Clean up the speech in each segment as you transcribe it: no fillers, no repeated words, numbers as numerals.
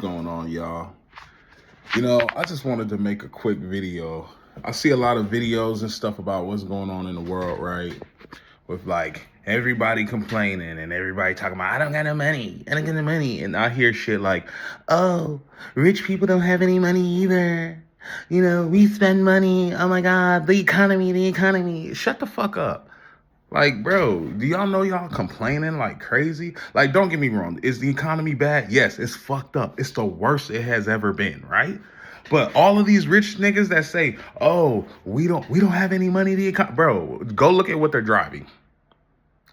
Going on, y'all? I just wanted to make a quick video. I see a lot of videos and stuff about what's going on in the world, right? With like everybody complaining and everybody talking about, I don't got no money, I don't got no money. And I hear shit like, oh, rich people don't have any money either. We spend money. Oh my God, the economy, the economy. Shut the fuck up. Like, bro, do y'all know y'all complaining like crazy? Like, don't get me wrong. Is the economy bad? Yes, it's fucked up. It's the worst it has ever been, right? But all of these rich niggas that say, "Oh, we don't have any money to bro, go look at what they're driving.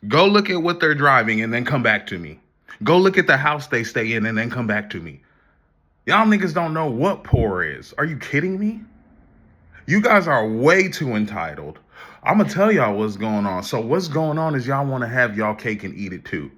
Go look at what they're driving and then come back to me. Go look at the house they stay in and then come back to me. Y'all niggas don't know what poor is. Are you kidding me? You guys are way too entitled. I'm gonna tell y'all what's going on. So what's going on is y'all want to have y'all cake and eat it too.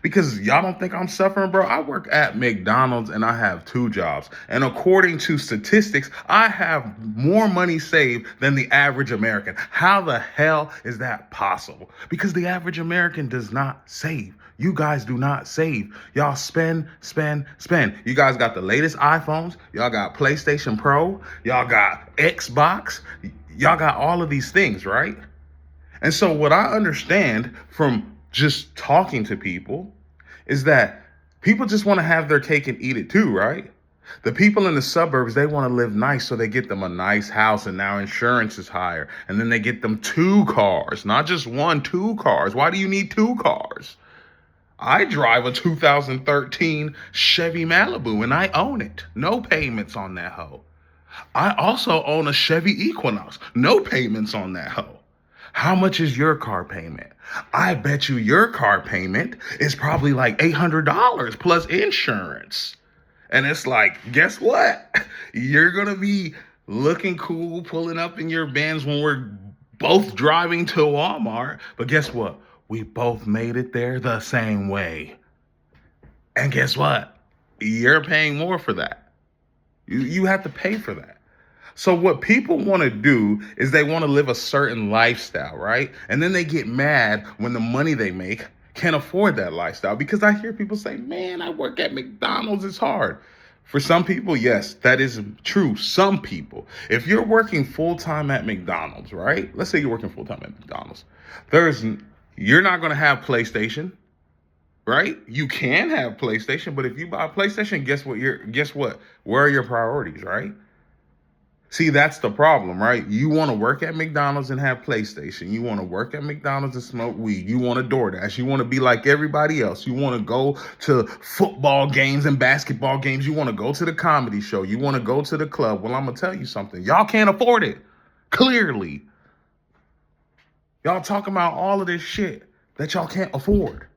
Because y'all don't think I'm suffering, bro. I work at McDonald's and I have 2 jobs. And according to statistics, I have more money saved than the average American. How the hell is that possible? Because the average American does not save. You guys do not save. Y'all spend, spend, spend. You guys got the latest iPhones. Y'all got PlayStation Pro. Y'all got Xbox. Y'all got all of these things, right? And so what I understand from just talking to people is that people just want to have their cake and eat it too, right? The people in the suburbs, they want to live nice, so they get them a nice house, and now insurance is higher. And then they get them 2 cars, not just one, 2 cars. Why do you need 2 cars? I drive a 2013 Chevy Malibu and I own it. No payments on that hoe. I also own a Chevy Equinox. No payments on that hoe. How much is your car payment? I bet you your car payment is probably like $800 plus insurance. And it's like, guess what? You're going to be looking cool, pulling up in your Benz when we're both driving to Walmart. But guess what? We both made it there the same way. And guess what? You're paying more for that. You have to pay for that. So what people want to do is they want to live a certain lifestyle, right? And then they get mad when the money they make can't afford that lifestyle. Because I hear people say, man, I work at McDonald's, it's hard. For some people, yes, that is true. Some people, if you're working full-time at McDonald's, right? Let's say you're working full-time at McDonald's. You're not going to have PlayStation, right? You can have PlayStation, but if you buy a PlayStation, guess what? Where are your priorities, right? See, that's the problem, right? You want to work at McDonald's and have PlayStation. You want to work at McDonald's and smoke weed. You want to DoorDash. You want to be like everybody else. You want to go to football games and basketball games. You want to go to the comedy show. You want to go to the club. Well, I'm going to tell you something. Y'all can't afford it. Clearly. Y'all talking about all of this shit that y'all can't afford.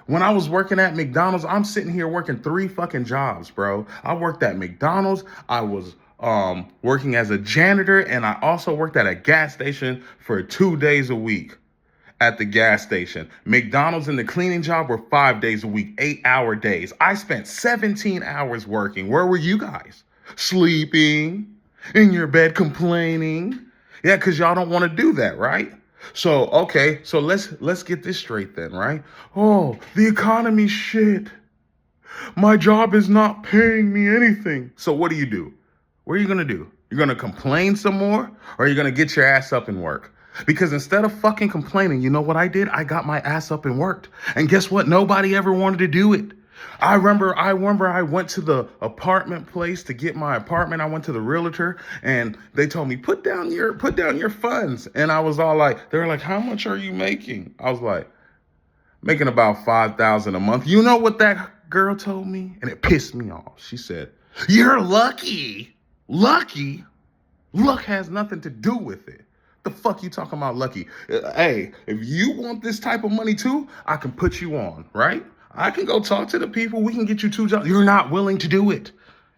When I was working at McDonald's, I'm sitting here working 3 fucking jobs, bro. I worked at McDonald's. I was working as a janitor, and I also worked at a gas station for 2 days a week at the gas station. McDonald's and the cleaning job were 5 days a week, 8-hour days. I spent 17 hours working. Where were you guys? Sleeping in your bed, complaining. Yeah, because y'all don't want to do that, right? So, okay, so let's get this straight then, right? Oh, the economy shit. My job is not paying me anything. So what do? What are you going to do? You're going to complain some more, or are you going to get your ass up and work? Because instead of fucking complaining, you know what I did? I got my ass up and worked. And guess what? Nobody ever wanted to do it. I remember I went to the apartment place to get my apartment. I went to the realtor and they told me, put down your funds. And I was all like, they were like, how much are you making? I was like, making about $5,000 a month. You know what that girl told me? And it pissed me off. She said, you're lucky. Lucky? Luck has nothing to do with it. The fuck you talking about lucky? Hey, if you want this type of money too, I can put you on, right? I can go talk to the people. We can get you 2 jobs. You're not willing to do it.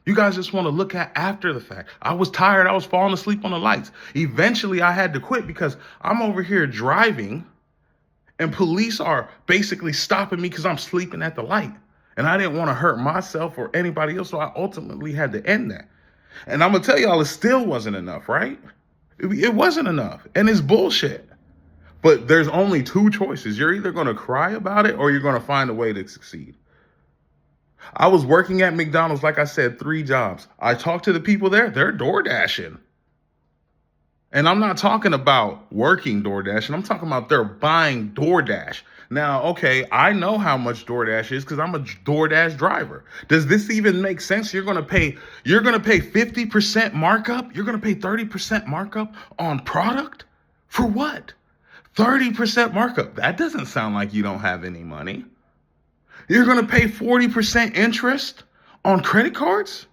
You guys just want to look at after the fact. I was tired. I was falling asleep on the lights. Eventually, I had to quit because I'm over here driving and police are basically stopping me because I'm sleeping at the light. And I didn't want to hurt myself or anybody else, so I ultimately had to end that. And I'm going to tell y'all, it still wasn't enough, right? It wasn't enough. And it's bullshit. But there's only 2 choices. You're either going to cry about it or you're going to find a way to succeed. I was working at McDonald's, like I said, 3 jobs. I talked to the people there, they're door dashing. And I'm not talking about working DoorDash, and I'm talking about they're buying DoorDash. Now, okay, I know how much DoorDash is because I'm a DoorDash driver. Does this even make sense? You're gonna pay 50% markup? You're gonna pay 30% markup on product? For what? 30% markup. That doesn't sound like you don't have any money. You're gonna pay 40% interest on credit cards?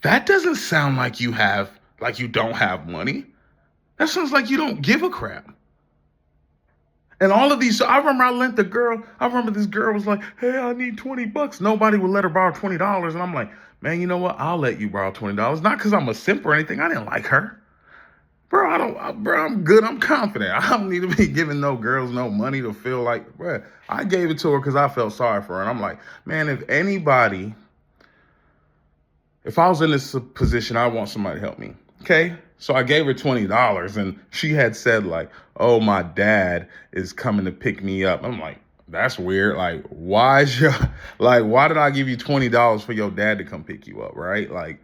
That doesn't sound like you don't have money. That sounds like you don't give a crap. And all of these, so I remember this girl was like, hey, I need 20 bucks. Nobody would let her borrow $20. And I'm like, man, you know what? I'll let you borrow $20. Not because I'm a simp or anything. I didn't like her. Bro, I'm good. I'm confident. I don't need to be giving no girls no money to feel like, bro, I gave it to her because I felt sorry for her. And I'm like, man, if I was in this position, I want somebody to help me. Okay. So I gave her $20 and she had said like, oh, my dad is coming to pick me up. I'm like, that's weird. Like, why did I give you $20 for your dad to come pick you up? Right. Like,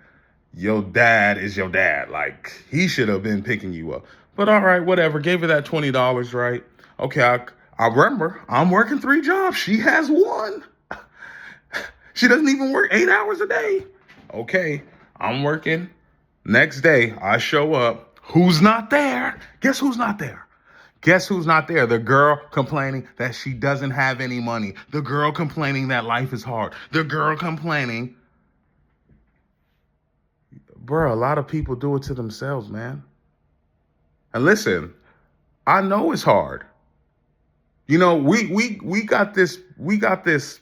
your dad is your dad. Like, he should have been picking you up. But all right, whatever. Gave her that $20. Right. Okay. I remember I'm working 3 jobs. She has 1. She doesn't even work 8 hours a day. Okay. I'm working. Next day, I show up. Who's not there? Guess who's not there? Guess who's not there? The girl complaining that she doesn't have any money. The girl complaining that life is hard. The girl complaining. Bro, a lot of people do it to themselves, man. And listen, I know it's hard. You know, we got this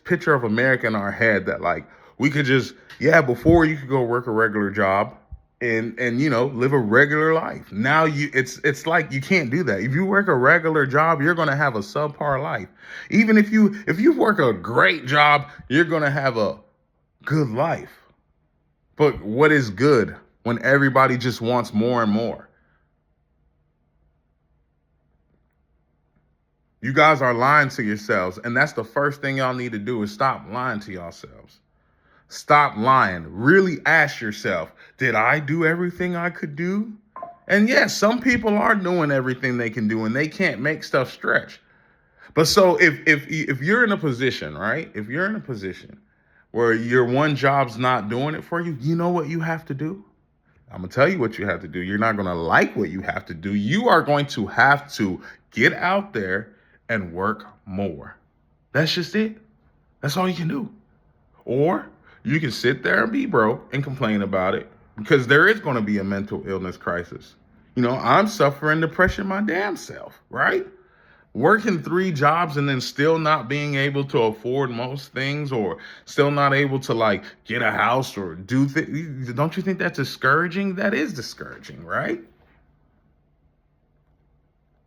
picture of America in our head that like we could just, before you could go work a regular job and you know, live a regular life. Now it's like you can't do that. If you work a regular job, you're going to have a subpar life. Even if you work a great job, you're going to have a good life. But what is good when everybody just wants more and more? You guys are lying to yourselves, and that's the first thing y'all need to do is stop lying to yourselves. Stop lying. Really ask yourself, did I do everything I could do? And yes, some people are doing everything they can do and they can't make stuff stretch. But so if you're in a position, right? If you're in a position where your one job's not doing it for you, you know what you have to do? I'm going to tell you what you have to do. You're not going to like what you have to do. You are going to have to get out there and work more. That's just it. That's all you can do. Or you can sit there and be broke and complain about it because there is going to be a mental illness crisis. You know, I'm suffering depression my damn self, right? Working 3 jobs and then still not being able to afford most things or still not able to like get a house or do things. Don't you think that's discouraging? That is discouraging, right?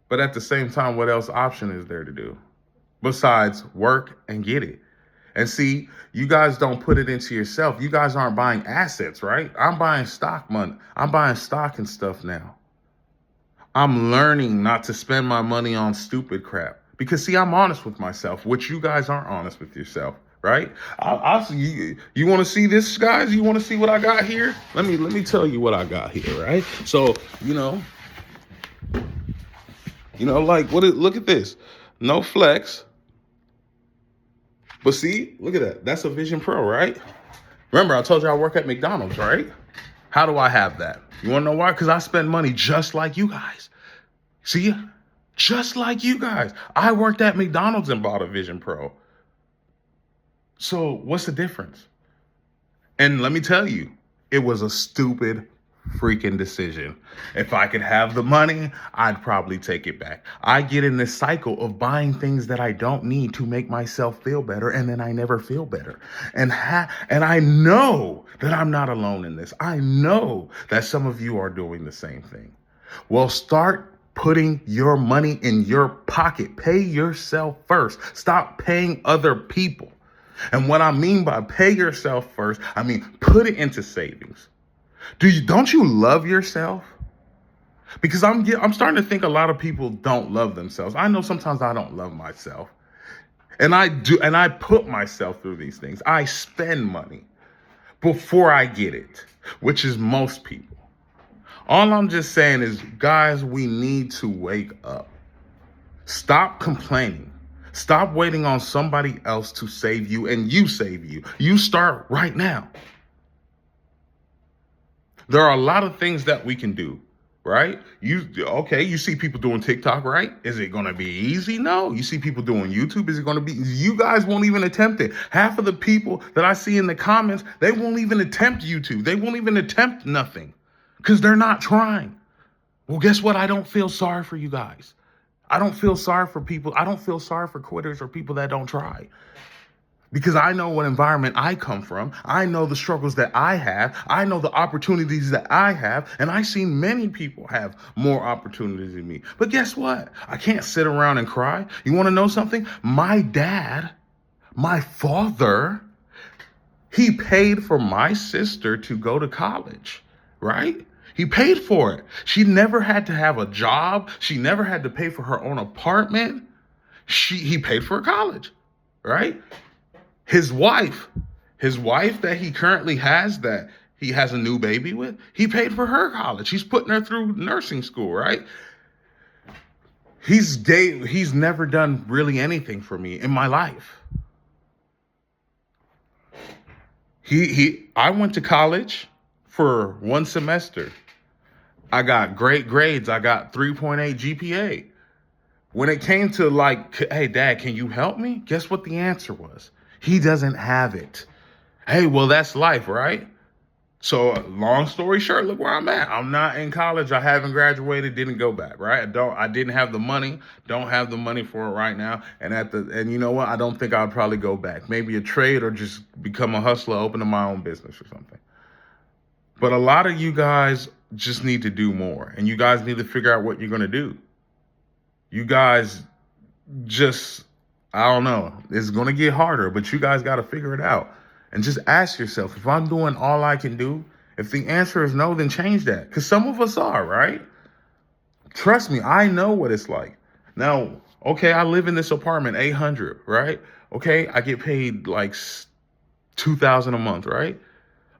But at the same time, what else option is there to do besides work and get it? And see, you guys don't put it into yourself. You guys aren't buying assets, right? I'm buying stock money. I'm buying stock and stuff now. I'm learning not to spend my money on stupid crap because see, I'm honest with myself, which you guys aren't honest with yourself, right? I'll see you want to see this, guys? You want to see what I got here? Let me tell you what I got here, right? So, like look at this. No flex. But see, look at that. That's a Vision Pro, right? Remember, I told you I work at McDonald's, right? How do I have that? You want to know why? Because I spend money just like you guys. See, just like you guys. I worked at McDonald's and bought a Vision Pro. So what's the difference? And let me tell you, it was a stupid freaking decision. If I could have the money, I'd probably take it back. I get in this cycle of buying things that I don't need to make myself feel better, and then I never feel better. And I know that I'm not alone in this. I know that some of you are doing the same thing. Well, start putting your money in your pocket. Pay yourself first. Stop paying other people. And what I mean by pay yourself first, I mean put it into savings. Don't you love yourself? Because I'm starting to think a lot of people don't love themselves. I know sometimes I don't love myself. And I put myself through these things. I spend money before I get it, which is most people. All I'm just saying is, guys, we need to wake up. Stop complaining. Stop waiting on somebody else to save you, and you save you. You start right now. There are a lot of things that we can do, right? You see people doing TikTok, right? Is it going to be easy? No. You see people doing YouTube. Is it going to be? You guys won't even attempt it. Half of the people that I see in the comments, they won't even attempt YouTube. They won't even attempt nothing because they're not trying. Well, guess what? I don't feel sorry for you guys. I don't feel sorry for people. I don't feel sorry for quitters or people that don't try. Because I know what environment I come from. I know the struggles that I have. I know the opportunities that I have. And I've seen many people have more opportunities than me. But guess what? I can't sit around and cry. You want to know something? My dad, my father, he paid for my sister to go to college, right? He paid for it. She never had to have a job. She never had to pay for her own apartment. He paid for college, right? His wife that he currently has, that he has a new baby with, he paid for her college. He's putting her through nursing school, right? He's never done really anything for me in my life. I went to college for one semester. I got great grades. I got 3.8 GPA. When it came to like, hey, Dad, can you help me? Guess what the answer was? He doesn't have it. Hey, well, that's life, right? So long story short, look where I'm at. I'm not in college. I haven't graduated, didn't go back, right? I didn't have the money, don't have the money for it right now. And you know what? I don't think I'll probably go back. Maybe a trade or just become a hustler, open my own business or something. But a lot of you guys just need to do more, and you guys need to figure out what you're going to do. You guys just, I don't know, it's going to get harder, but you guys got to figure it out. And just ask yourself, if I'm doing all I can do, if the answer is no, then change that. Because some of us are, right? Trust me, I know what it's like. Now, okay, I live in this apartment, 800, right? Okay, I get paid like $2,000 a month, right?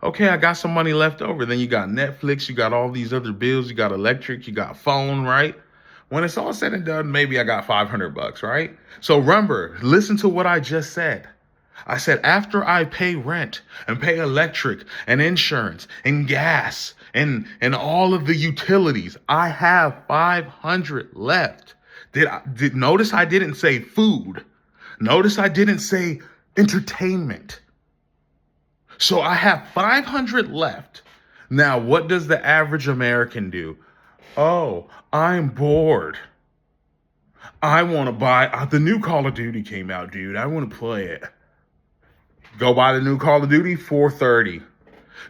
Okay, I got some money left over. Then you got Netflix, you got all these other bills, you got electric, you got phone, right? When it's all said and done, maybe I got $500, right? So remember, listen to what I just said. I said, after I pay rent and pay electric and insurance and gas and all of the utilities, I have 500 left. Notice I didn't say food. Notice I didn't say entertainment. So I have 500 left. Now, what does the average American do? Oh, I'm bored. I want to buy, the new Call of Duty came out, dude. I want to play it. Go buy the new Call of Duty, $430.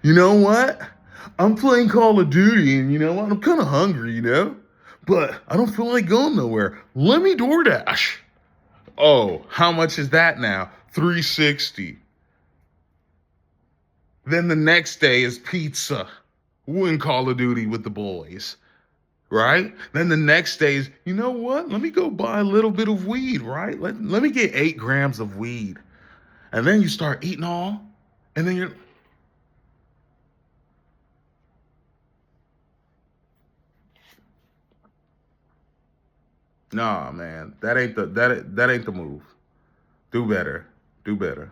You know what? I'm playing Call of Duty, and you know what? I'm kind of hungry, you know? But I don't feel like going nowhere. Let me DoorDash. Oh, how much is that now? $360. Then the next day is pizza. We're in Call of Duty with the boys, right? Then the next day is, you know what? Let me go buy a little bit of weed, right? Let me get 8 grams of weed. And then you start eating all, and then you're, nah, man, that ain't the move. Do better. Do better.